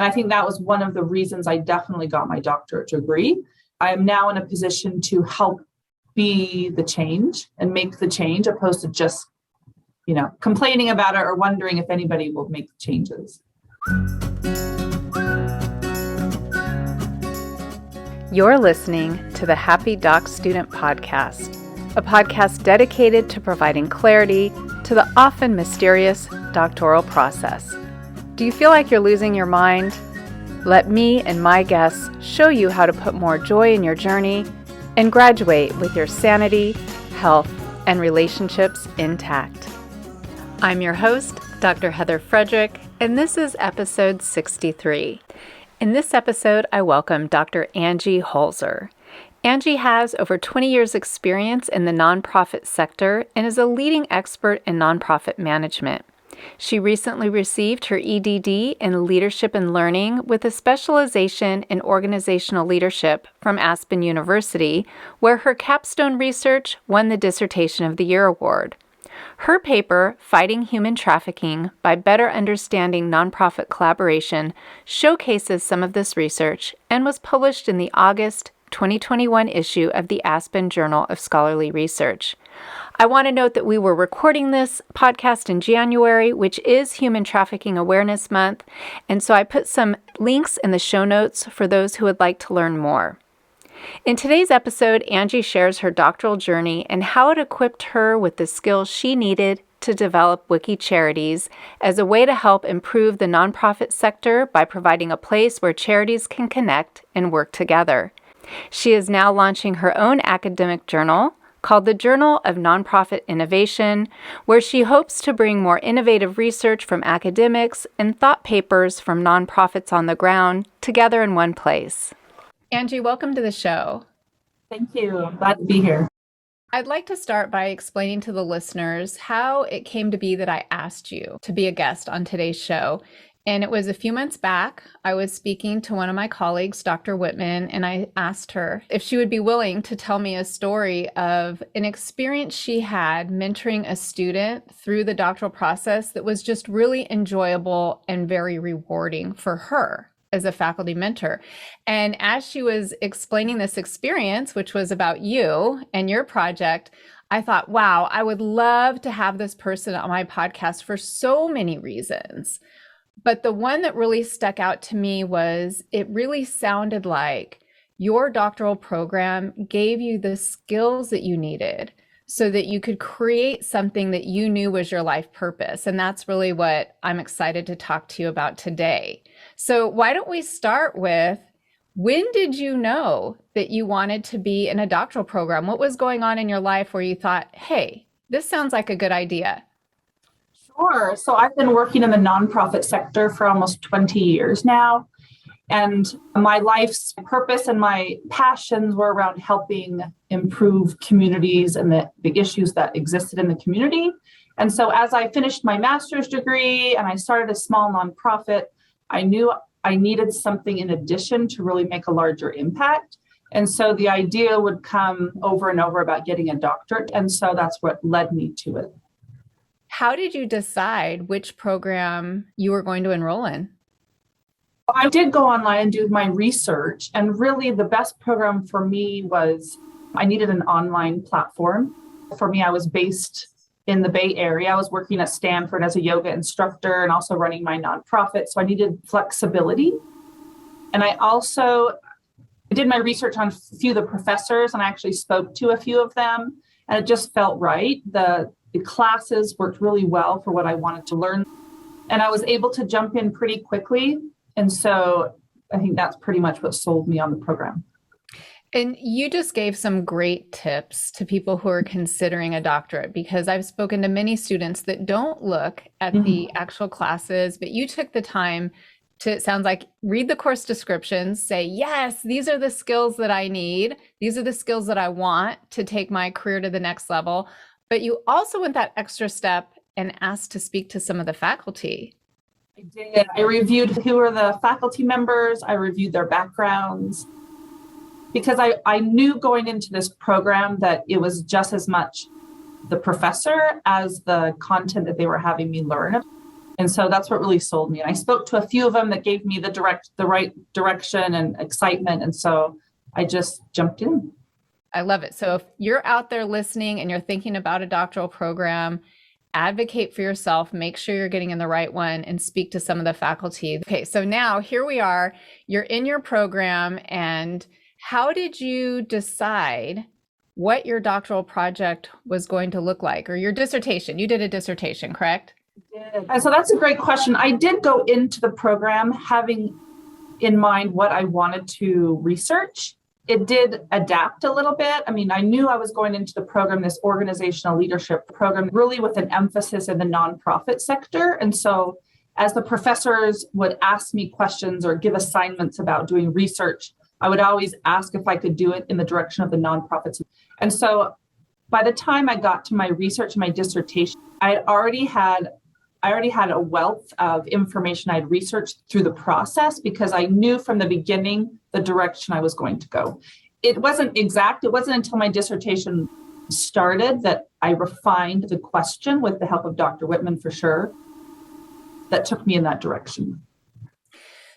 And I think that was one of the reasons I definitely got my doctorate degree. I am now in a position to help be the change and make the change, opposed to just, complaining about it or wondering if anybody will make the changes. You're listening to the Happy Doc Student Podcast, a podcast dedicated to providing clarity to the often mysterious doctoral process. Do you feel like you're losing your mind? Let me and my guests show you how to put more joy in your journey and graduate with your sanity, health, and relationships intact. I'm your host, Dr. Heather Frederick, and this is episode 63. In this episode, I welcome Dr. Angie Holzer. Angie has over 20 years' experience in the nonprofit sector and is a leading expert in nonprofit management. She recently received her EDD in Leadership and Learning with a specialization in organizational leadership from Aspen University, where her Capstone Research won the Dissertation of the Year award. Her paper, Fighting Human Trafficking by Better Understanding Nonprofit Collaboration, showcases some of this research and was published in the August 2021 issue of the Aspen Journal of Scholarly Research. I want to note that we were recording this podcast in January, which is Human Trafficking Awareness Month, and so I put some links in the show notes for those who would like to learn more. In today's episode, Angie shares her doctoral journey and how it equipped her with the skills she needed to develop WikiCharities as a way to help improve the nonprofit sector by providing a place where charities can connect and work together. She is now launching her own academic journal called the Journal of Nonprofit Innovation, where she hopes to bring more innovative research from academics and thought papers from nonprofits on the ground together in one place. Angie, welcome to the show. Thank you. Glad to be here. I'd like to start by explaining to the listeners how it came to be that I asked you to be a guest on today's show. And it was a few months back. I was speaking to one of my colleagues, Dr. Whitman, and I asked her if she would be willing to tell me a story of an experience she had mentoring a student through the doctoral process that was just really enjoyable and very rewarding for her as a faculty mentor. And as she was explaining this experience, which was about you and your project, I thought, wow, I would love to have this person on my podcast for so many reasons. But the one that really stuck out to me was it really sounded like your doctoral program gave you the skills that you needed so that you could create something that you knew was your life purpose. And that's really what I'm excited to talk to you about today. So why don't we start with, when did you know that you wanted to be in a doctoral program? What was going on in your life where you thought, hey, this sounds like a good idea? Sure. So I've been working in the nonprofit sector for almost 20 years now. And my life's purpose and my passions were around helping improve communities and the issues that existed in the community. And so as I finished my master's degree and I started a small nonprofit, I knew I needed something in addition to really make a larger impact. And so the idea would come over and over about getting a doctorate. And so that's what led me to it. How did you decide which program you were going to enroll in? I did go online and do my research. And really the best program for me was I needed an online platform. For me, I was based in the Bay Area. I was working at Stanford as a yoga instructor and also running my nonprofit. So I needed flexibility. And I did my research on a few of the professors, and I actually spoke to a few of them. And it just felt right. The classes worked really well for what I wanted to learn. And I was able to jump in pretty quickly. And so I think that's pretty much what sold me on the program. And you just gave some great tips to people who are considering a doctorate, because I've spoken to many students that don't look at the actual classes, but you took the time to, it sounds like, read the course descriptions, say, yes, these are the skills that I need. These are the skills that I want to take my career to the next level. But you also went that extra step and asked to speak to some of the faculty. I did. I reviewed who were the faculty members. I reviewed their backgrounds, because I knew going into this program that it was just as much the professor as the content that they were having me learn. And so that's what really sold me. And I spoke to a few of them that gave me the right direction and excitement. And so I just jumped in. I love it. So if you're out there listening and you're thinking about a doctoral program, advocate for yourself, make sure you're getting in the right one, and speak to some of the faculty. Okay, so now here we are, you're in your program, and how did you decide what your doctoral project was going to look like, or your dissertation? You did a dissertation, correct? So that's a great question. I did go into the program having in mind what I wanted to research. It did adapt a little bit. I mean, I knew I was going into the program, this organizational leadership program, really with an emphasis in the nonprofit sector. And so as the professors would ask me questions or give assignments about doing research, I would always ask if I could do it in the direction of the nonprofits. And so by the time I got to my research, my dissertation, I already had a wealth of information I'd researched through the process because I knew from the beginning the direction I was going to go. It wasn't exact. It wasn't until my dissertation started that I refined the question with the help of Dr. Whitman, for sure, that took me in that direction.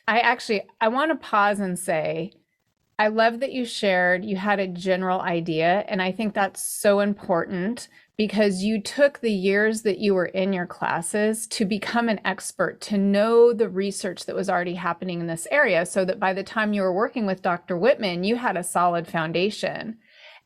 I want to pause and say, I love that you shared you had a general idea. And I think that's so important because you took the years that you were in your classes to become an expert, to know the research that was already happening in this area, so that by the time you were working with Dr. Whitman, you had a solid foundation.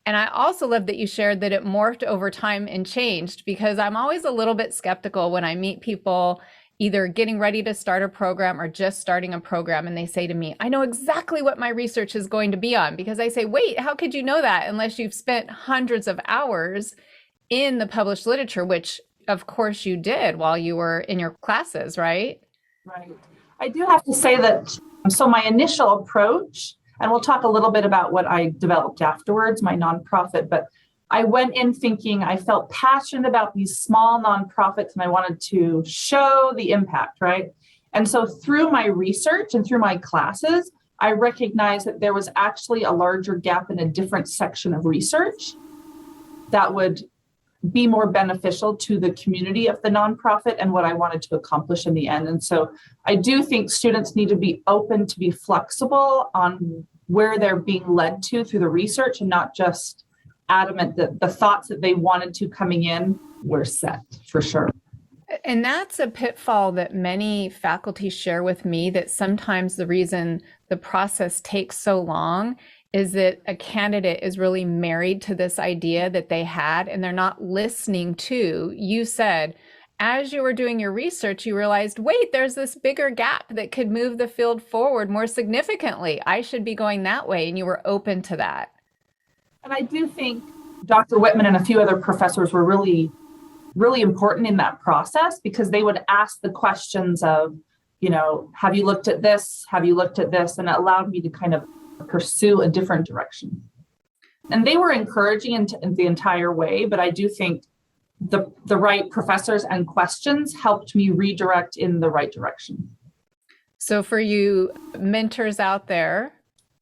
And I also love that you shared that it morphed over time and changed, because I'm always a little bit skeptical when I meet people either getting ready to start a program or just starting a program, and they say to me, I know exactly what my research is going to be on, because I say, wait, how could you know that unless you've spent hundreds of hours in the published literature, which of course you did while you were in your classes, right? Right. I do have to say that, so my initial approach, and we'll talk a little bit about what I developed afterwards, my nonprofit, but I went in thinking I felt passionate about these small nonprofits and I wanted to show the impact, right? And so through my research and through my classes, I recognized that there was actually a larger gap in a different section of research that would be more beneficial to the community of the nonprofit and what I wanted to accomplish in the end. And so I do think students need to be open to be flexible on where they're being led to through the research, and not just adamant that the thoughts that they wanted to coming in were set, for sure. And that's a pitfall that many faculty share with me, that sometimes the reason the process takes so long is that a candidate is really married to this idea that they had, and they're not listening to, you said, as you were doing your research, you realized, wait, there's this bigger gap that could move the field forward more significantly. I should be going that way. And you were open to that. And I do think Dr. Whitman and a few other professors were really, really important in that process, because they would ask the questions of, have you looked at this? Have you looked at this? And it allowed me to kind of pursue a different direction. And they were encouraging in the entire way, but I do think the right professors and questions helped me redirect in the right direction. So for you mentors out there,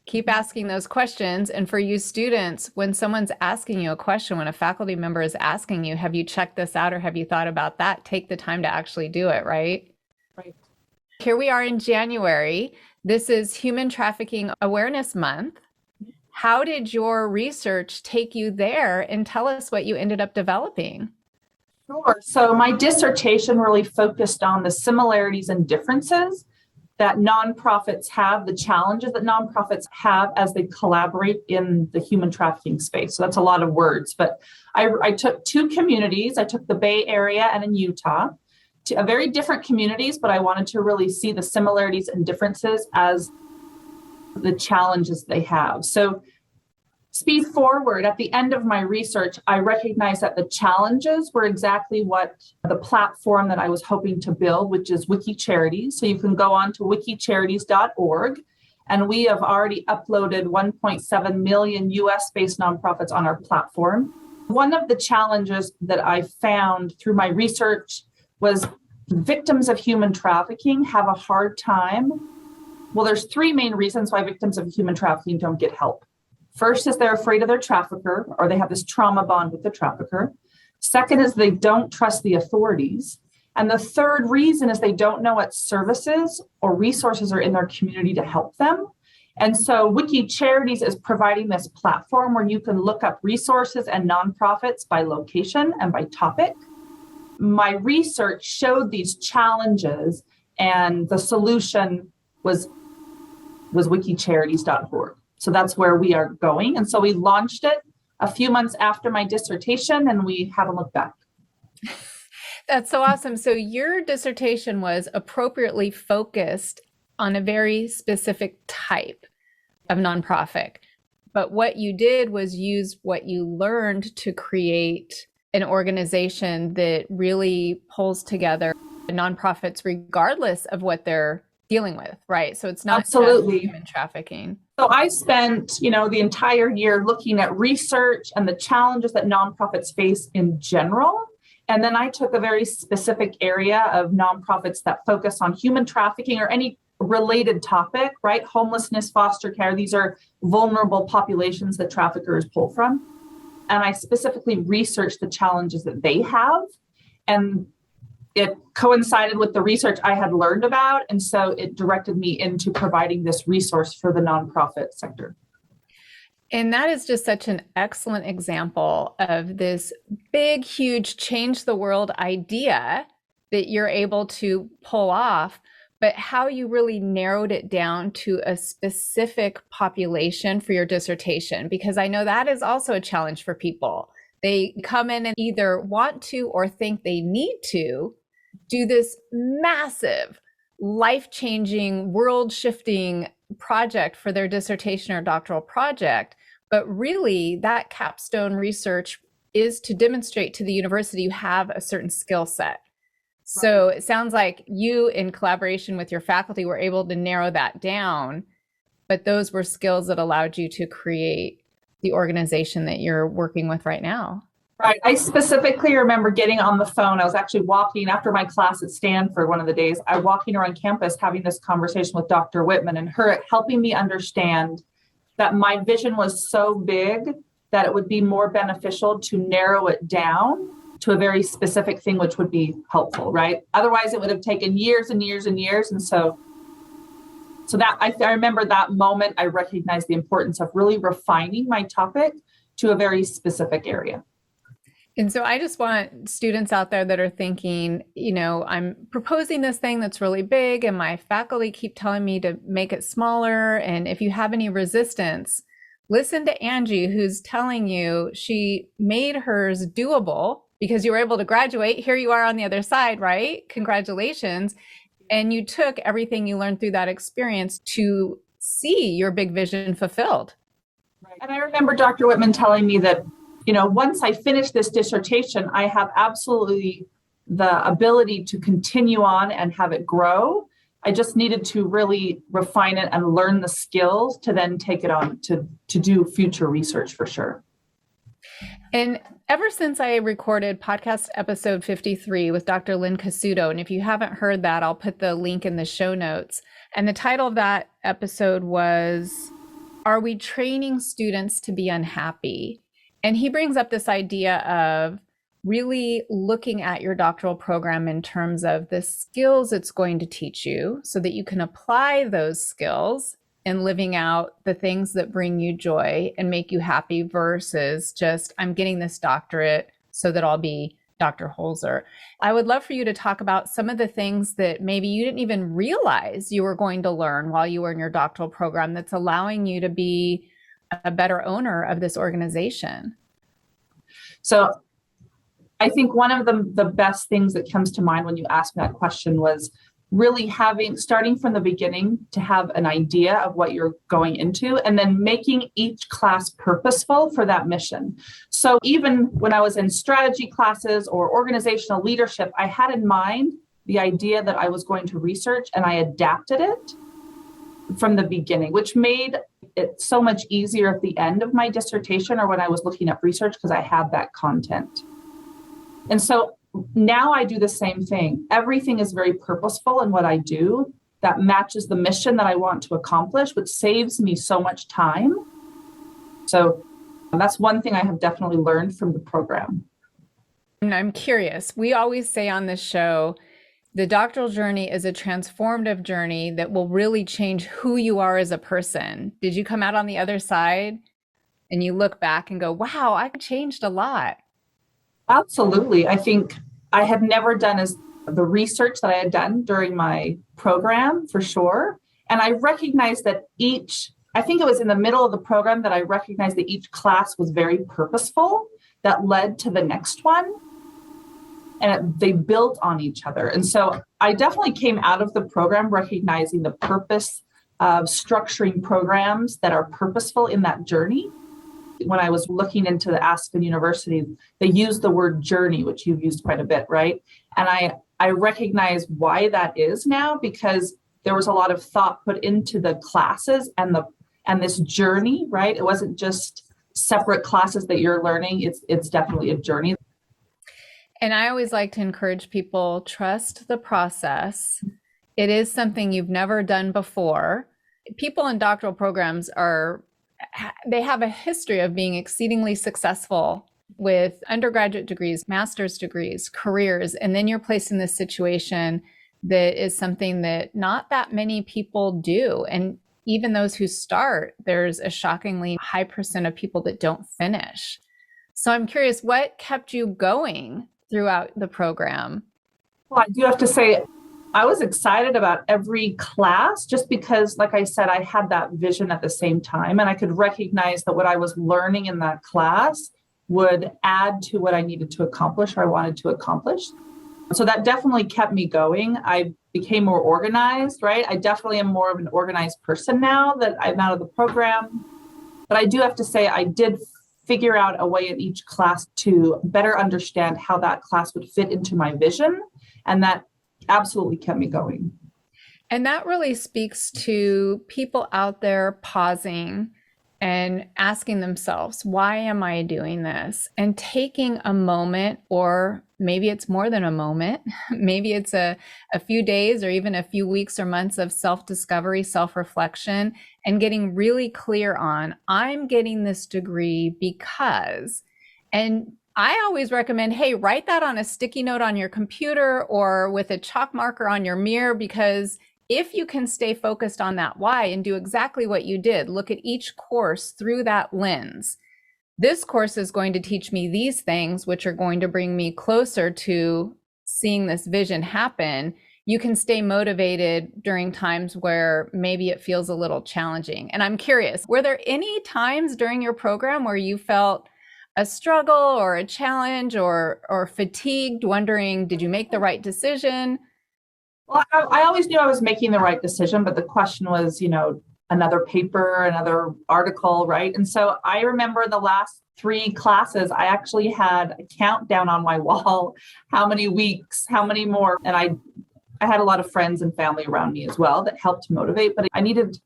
keep asking those questions. And for you students, when someone's asking you a question, when a faculty member is asking you, have you checked this out or have you thought about that? Take the time to actually do it, right? Right. Here we are in January. This is Human Trafficking Awareness Month. How did your research take you there? And tell us what you ended up developing. Sure. So my dissertation really focused on the similarities and differences that nonprofits have, the challenges that nonprofits have as they collaborate in the human trafficking space. So that's a lot of words, but I took two communities. I took the Bay Area and in Utah, to very different communities, but I wanted to really see the similarities and differences as the challenges they have. So speed forward, at the end of my research, I recognized that the challenges were exactly what the platform that I was hoping to build, which is WikiCharities. So you can go on to wikicharities.org, and we have already uploaded 1.7 million US-based nonprofits on our platform. One of the challenges that I found through my research was victims of human trafficking have a hard time. Well, there's three main reasons why victims of human trafficking don't get help. First is they're afraid of their trafficker, or they have this trauma bond with the trafficker. Second is they don't trust the authorities. And the third reason is they don't know what services or resources are in their community to help them. And so WikiCharities is providing this platform where you can look up resources and nonprofits by location and by topic. My research showed these challenges, and the solution was wikicharities.org. So that's where we are going. And so we launched it a few months after my dissertation, and we haven't looked back. That's so awesome. So your dissertation was appropriately focused on a very specific type of nonprofit. But what you did was use what you learned to create an organization that really pulls together nonprofits regardless of what they're dealing with, right? So it's not Absolutely just human trafficking. So I spent, the entire year looking at research and the challenges that nonprofits face in general. And then I took a very specific area of nonprofits that focus on human trafficking or any related topic, right? Homelessness, foster care. These are vulnerable populations that traffickers pull from. And I specifically researched the challenges that they have. And it coincided with the research I had learned about. And so it directed me into providing this resource for the nonprofit sector. And that is just such an excellent example of this big, huge change the world idea that you're able to pull off, but how you really narrowed it down to a specific population for your dissertation, because I know that is also a challenge for people. They come in and either want to or think they need to do this massive, life-changing, world-shifting project for their dissertation or doctoral project. But really, that capstone research is to demonstrate to the university you have a certain skill set. So it sounds like you, in collaboration with your faculty, were able to narrow that down, but those were skills that allowed you to create the organization that you're working with right now. Right. I specifically remember getting on the phone. I was actually walking after my class at Stanford one of the days. I was walking around campus having this conversation with Dr. Whitman, and her helping me understand that my vision was so big that it would be more beneficial to narrow it down to a very specific thing, which would be helpful, right? Otherwise, it would have taken years and years and years. And so that I remember that moment, I recognized the importance of really refining my topic to a very specific area. And so I just want students out there that are thinking, I'm proposing this thing that's really big and my faculty keep telling me to make it smaller. And if you have any resistance, listen to Angie, who's telling you she made hers doable because you were able to graduate. Here you are on the other side, right? Congratulations. And you took everything you learned through that experience to see your big vision fulfilled. Right. And I remember Dr. Whitman telling me that once I finish this dissertation, I have absolutely the ability to continue on and have it grow. I just needed to really refine it and learn the skills to then take it on to do future research for sure. And ever since I recorded podcast episode 53 with Dr. Lynn Casuto, and if you haven't heard that, I'll put the link in the show notes. And the title of that episode was, Are We Training Students to Be Unhappy? And he brings up this idea of really looking at your doctoral program in terms of the skills it's going to teach you so that you can apply those skills in living out the things that bring you joy and make you happy versus just, I'm getting this doctorate so that I'll be Dr. Holzer. I would love for you to talk about some of the things that maybe you didn't even realize you were going to learn while you were in your doctoral program that's allowing you to be a better owner of this organization. So I think one of the best things that comes to mind when you ask me that question was really starting from the beginning to have an idea of what you're going into and then making each class purposeful for that mission. So even when I was in strategy classes or organizational leadership, I had in mind the idea that I was going to research and I adapted it from the beginning, which made it so much easier at the end of my dissertation or when I was looking up research because I had that content. And so now I do the same thing. Everything is very purposeful in what I do that matches the mission that I want to accomplish, which saves me so much time. So that's one thing I have definitely learned from the program. And I'm curious, we always say on this show The doctoral journey is a transformative journey that will really change who you are as a person. Did you come out on the other side and you look back and go, wow, I changed a lot? Absolutely. I think I had never done as the research that I had done during my program for sure. And I recognized that I think it was in the middle of the program that I recognized that each class was very purposeful that led to the next one. And they built on each other. And so I definitely came out of the program recognizing the purpose of structuring programs that are purposeful in that journey. When I was looking into the Aspen University, they used the word journey, which you've used quite a bit, right? And I recognize why that is now, because there was a lot of thought put into the classes and this journey, right? It wasn't just separate classes that you're learning. It's definitely a journey. And I always like to encourage people, trust the process. It is something you've never done before. People in doctoral programs they have a history of being exceedingly successful with undergraduate degrees, master's degrees, careers, and then you're placed in this situation that is something that not that many people do. And even those who start, there's a shockingly high percent of people that don't finish. So I'm curious, what kept you going throughout the program? Well, I do have to say, I was excited about every class just because, like I said, I had that vision at the same time, and I could recognize that what I was learning in that class would add to what I needed to accomplish or I wanted to accomplish. So that definitely kept me going. I became more organized, right? I definitely am more of an organized person now that I'm out of the program. But I do have to say, I did figure out a way in each class to better understand how that class would fit into my vision. And that absolutely kept me going. And that really speaks to people out there pausing and asking themselves, why am I doing this? And taking a moment, or maybe it's more than a moment, maybe it's a few days or even a few weeks or months of self-discovery, self-reflection, and getting really clear on, I'm getting this degree because, and I always recommend, hey, write that on a sticky note on your computer or with a chalk marker on your mirror, because if you can stay focused on that why and do exactly what you did, look at each course through that lens. This course is going to teach me these things, which are going to bring me closer to seeing this vision happen. You can stay motivated during times where maybe it feels a little challenging. And I'm curious, were there any times during your program where you felt a struggle or a challenge or fatigued, wondering, did you make the right decision? Well, I always knew I was making the right decision, but the question was, another paper, another article, right? And so I remember the last 3 classes, I actually had a countdown on my wall, how many weeks, how many more. And I had a lot of friends and family around me as well that helped motivate, but I needed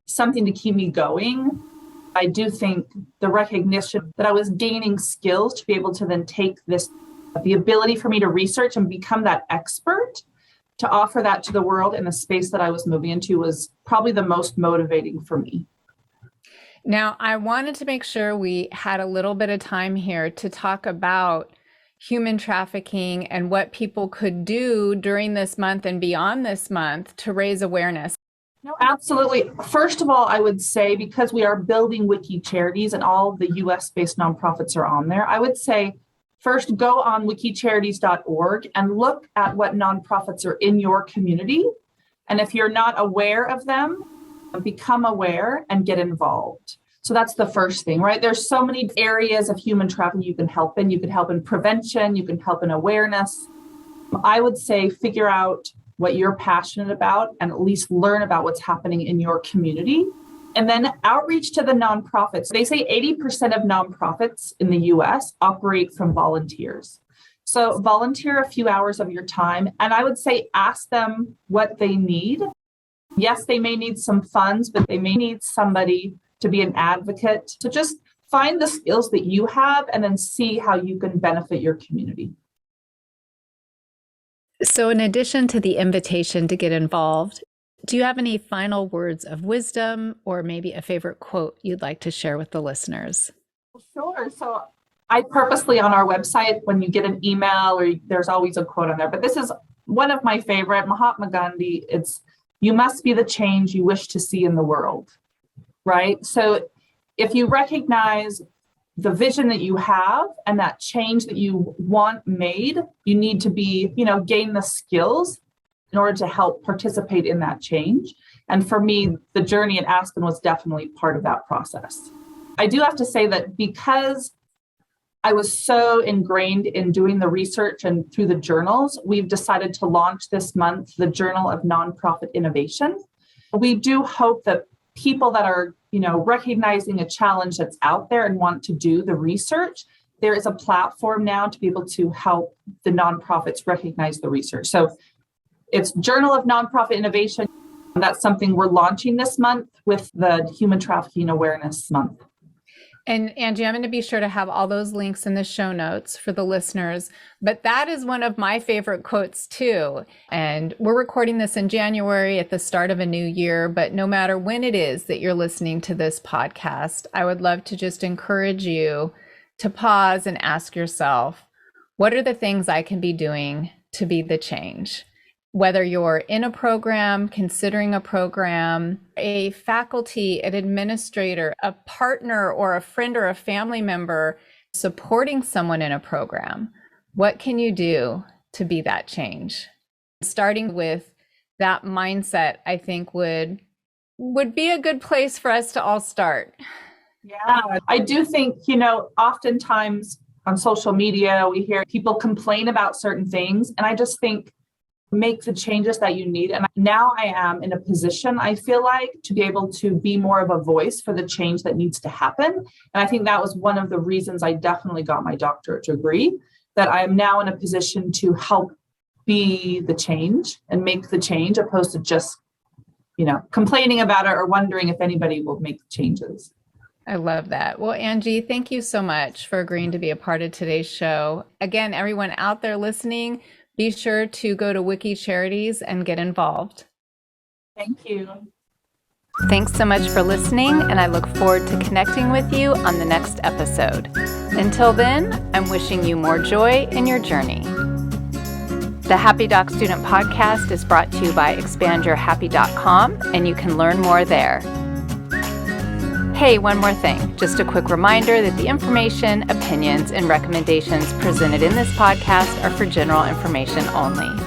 something to keep me going. I do think the recognition that I was gaining skills to be able to then take the ability for me to research and become that expert, to offer that to the world in the space that I was moving into was probably the most motivating for me. Now, I wanted to make sure we had a little bit of time here to talk about human trafficking and what people could do during this month and beyond this month to raise awareness. No, absolutely. First of all, I would say, because we are building WikiCharities and all of the US-based nonprofits are on there, I would say, first, go on WikiCharities.org and look at what nonprofits are in your community. And if you're not aware of them, become aware and get involved. So that's the first thing, right? There's so many areas of human trafficking you can help in. You can help in prevention, you can help in awareness. I would say figure out what you're passionate about and at least learn about what's happening in your community. And then outreach to the nonprofits. They say 80% of nonprofits in the US operate from volunteers. So volunteer a few hours of your time. And I would say ask them what they need. Yes, they may need some funds, but they may need somebody to be an advocate. So just find the skills that you have and then see how you can benefit your community. So in addition to the invitation to get involved, do you have any final words of wisdom or maybe a favorite quote you'd like to share with the listeners? Sure. So I purposely on our website, when you get an email or there's always a quote on there, but this is one of my favorite, Mahatma Gandhi, it's, you must be the change you wish to see in the world, right? So if you recognize the vision that you have and that change that you want made, you need to be, gain the skills in order to help participate in that change. And for me, the journey at Aspen was definitely part of that process. I do have to say that because I was so ingrained in doing the research and through the journals, we've decided to launch this month the Journal of Nonprofit Innovation. We do hope that people that are, recognizing a challenge that's out there and want to do the research, there is a platform now to be able to help the nonprofits recognize the research. So it's Journal of Nonprofit Innovation. That's something we're launching this month with the Human Trafficking Awareness Month. And Angie, I'm going to be sure to have all those links in the show notes for the listeners. But that is one of my favorite quotes too. And we're recording this in January at the start of a new year. But no matter when it is that you're listening to this podcast, I would love to just encourage you to pause and ask yourself, what are the things I can be doing to be the change? Whether you're in a program, considering a program, a faculty, an administrator, a partner, or a friend or a family member supporting someone in a program, what can you do to be that change? Starting with that mindset, I think would be a good place for us to all start. Yeah, I do think, oftentimes on social media, we hear people complain about certain things. And I just think, make the changes that you need. And now I am in a position, I feel like, to be able to be more of a voice for the change that needs to happen. And I think that was one of the reasons I definitely got my doctorate degree, that I am now in a position to help be the change and make the change, opposed to just, complaining about it or wondering if anybody will make the changes. I love that. Well, Angie, thank you so much for agreeing to be a part of today's show. Again, everyone out there listening, be sure to go to WikiCharities and get involved. Thank you. Thanks so much for listening, and I look forward to connecting with you on the next episode. Until then, I'm wishing you more joy in your journey. The Happy Doc Student Podcast is brought to you by expandyourhappy.com, and you can learn more there. Hey, one more thing. Just a quick reminder that the information, opinions, and recommendations presented in this podcast are for general information only.